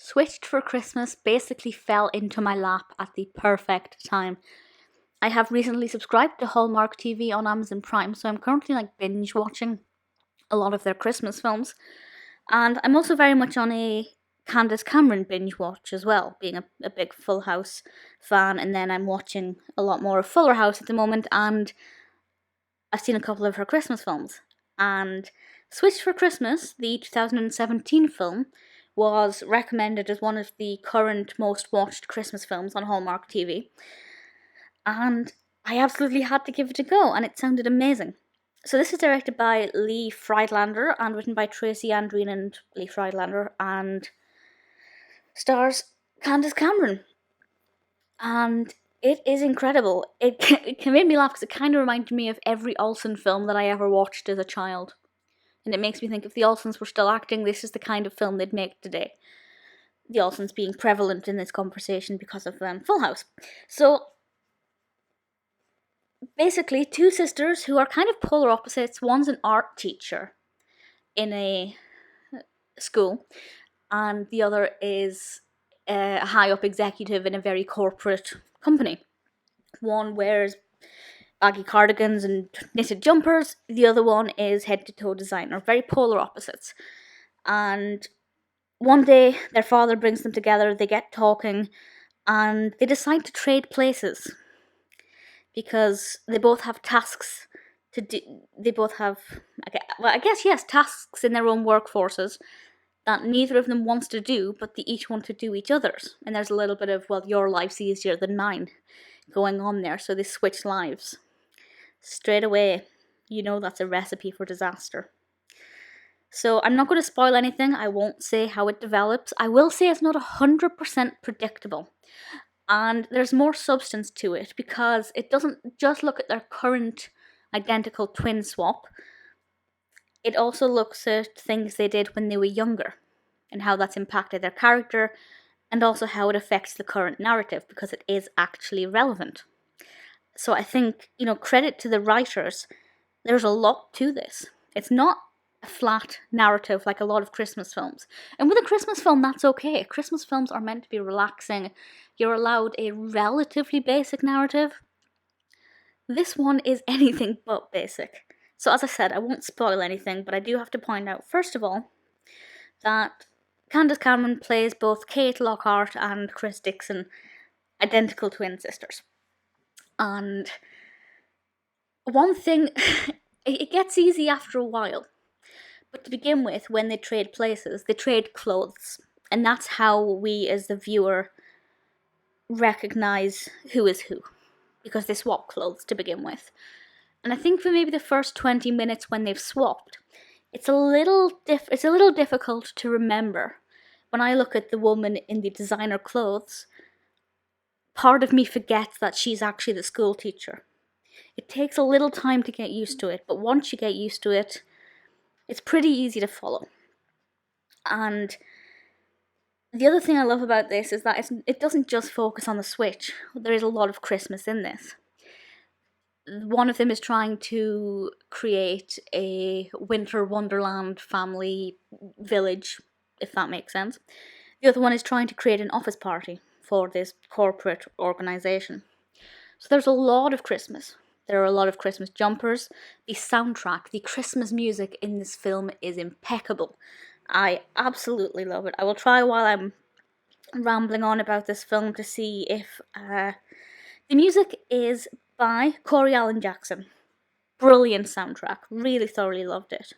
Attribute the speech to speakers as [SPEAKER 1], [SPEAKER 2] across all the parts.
[SPEAKER 1] Switched for Christmas basically fell into my lap at the perfect time. I have recently subscribed to Hallmark TV on Amazon Prime, so I'm currently binge watching a lot of their Christmas films. And I'm also very much on a Candace Cameron binge watch as well, being a big Full House fan, and then I'm watching a lot more of Fuller House at the moment, and I've seen a couple of her Christmas films. And Switched for Christmas, the 2017 film, was recommended as one of the current most watched Christmas films on Hallmark TV. And I absolutely had to give it a go, and it sounded amazing. So this is directed by Lee Friedlander and written by Tracy, Andreen and Lee Friedlander, and stars Candace Cameron. And it is incredible. It made me laugh because it kind of reminded me of every Olsen film that I ever watched as a child. And it makes me think if the Olsens were still acting, this is the kind of film they'd make today. The Olsens being prevalent in this conversation because of Full House. So, basically, two sisters who are kind of polar opposites. One's an art teacher in a school, and the other is a high-up executive in a very corporate company. One wears baggy cardigans and knitted jumpers. The other one is head-to-toe designer. Very polar opposites. And one day, their father brings them together, they get talking, and they decide to trade places. Because they both have tasks to do. They both have, tasks in their own workforces that neither of them wants to do, but they each want to do each other's. And there's a little bit of, your life's easier than mine going on there, so they switch lives. Straight away, that's a recipe for disaster. So I'm not going to spoil anything. I won't say how it develops. I will say it's not 100% predictable. And there's more substance to it because it doesn't just look at their current identical twin swap. It also looks at things they did when they were younger and how that's impacted their character, and also how it affects the current narrative because it is actually relevant. So I think, credit to the writers, there's a lot to this. It's not a flat narrative like a lot of Christmas films. And with a Christmas film, that's okay. Christmas films are meant to be relaxing. You're allowed a relatively basic narrative. This one is anything but basic. So as I said, I won't spoil anything, but I do have to point out, first of all, that Candace Cameron plays both Kate Lockhart and Chris Dixon, identical twin sisters. And one thing, it gets easy after a while. But to begin with, when they trade places, they trade clothes. And that's how we, as the viewer, recognize who is who. Because they swap clothes to begin with. And I think for maybe the first 20 minutes when they've swapped, it's a little difficult to remember. When I look at the woman in the designer clothes, part of me forgets that she's actually the school teacher. It takes a little time to get used to it, but once you get used to it, it's pretty easy to follow. And the other thing I love about this is that it doesn't just focus on the switch. There is a lot of Christmas in this. One of them is trying to create a winter wonderland family village, if that makes sense. The other one is trying to create an office party for this corporate organization. So there's a lot of Christmas. There are a lot of Christmas jumpers. The soundtrack, the Christmas music in this film is impeccable. I absolutely love it. I will try while I'm rambling on about this film to see if the music is by Corey Allen Jackson. Brilliant soundtrack. Really thoroughly loved it.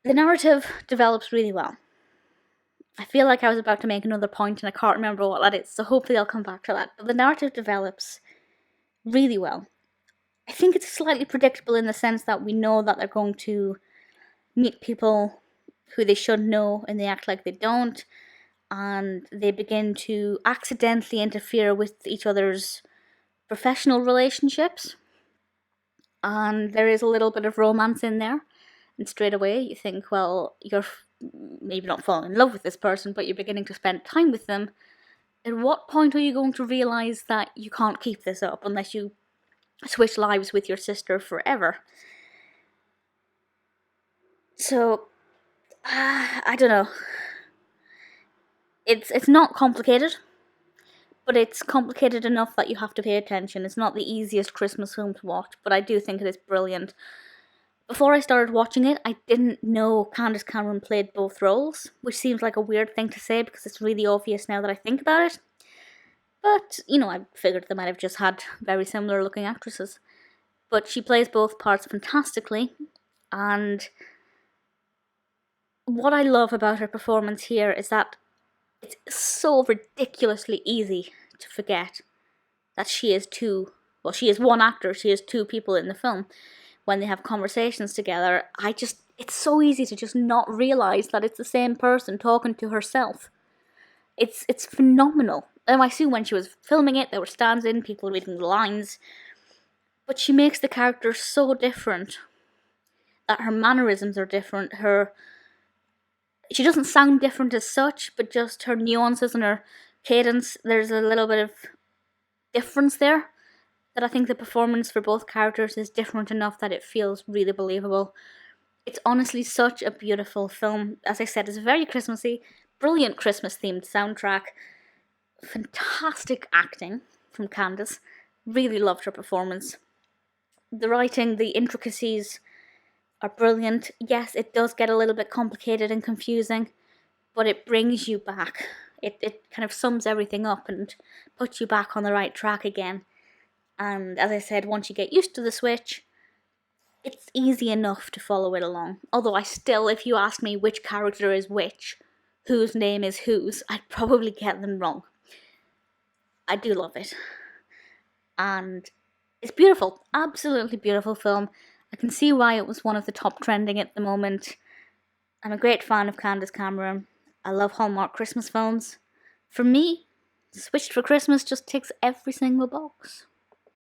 [SPEAKER 1] The narrative develops really well. I feel like I was about to make another point and I can't remember what that is, so hopefully I'll come back to that. But the narrative develops really well. I think it's slightly predictable in the sense that we know that they're going to meet people who they should know and they act like they don't, and they begin to accidentally interfere with each other's professional relationships, and there is a little bit of romance in there, and straight away you think, well, you're maybe not falling in love with this person, but you're beginning to spend time with them. At what point are you going to realise that you can't keep this up unless you switch lives with your sister forever? So, I don't know. It's not complicated, but it's complicated enough that you have to pay attention. It's not the easiest Christmas film to watch, but I do think it is brilliant. Before I started watching it, I didn't know Candace Cameron played both roles, which seems like a weird thing to say because it's really obvious now that I think about it. But, I figured they might have just had very similar looking actresses. But she plays both parts fantastically, and what I love about her performance here is that it's so ridiculously easy to forget that she is one actor, she is two people in the film. When they have conversations together, it's so easy to just not realise that it's the same person talking to herself. It's phenomenal. And I assume when she was filming it, there were stands in, people reading the lines. But she makes the character so different that her mannerisms are different. She doesn't sound different as such, but just her nuances and her cadence, there's a little bit of difference there. That I think the performance for both characters is different enough that it feels really believable. It's honestly such a beautiful film. As I said, it's very Christmassy, brilliant Christmas-themed soundtrack, fantastic acting from Candace. Really loved her performance. The writing, the intricacies are brilliant. Yes, it does get a little bit complicated and confusing, but it brings you back. It kind of sums everything up and puts you back on the right track again. And as I said, once you get used to the switch, it's easy enough to follow it along. Although if you ask me which character is which, whose name is whose, I'd probably get them wrong. I do love it. And it's beautiful. Absolutely beautiful film. I can see why it was one of the top trending at the moment. I'm a great fan of Candace Cameron. I love Hallmark Christmas films. For me, Switched for Christmas just ticks every single box.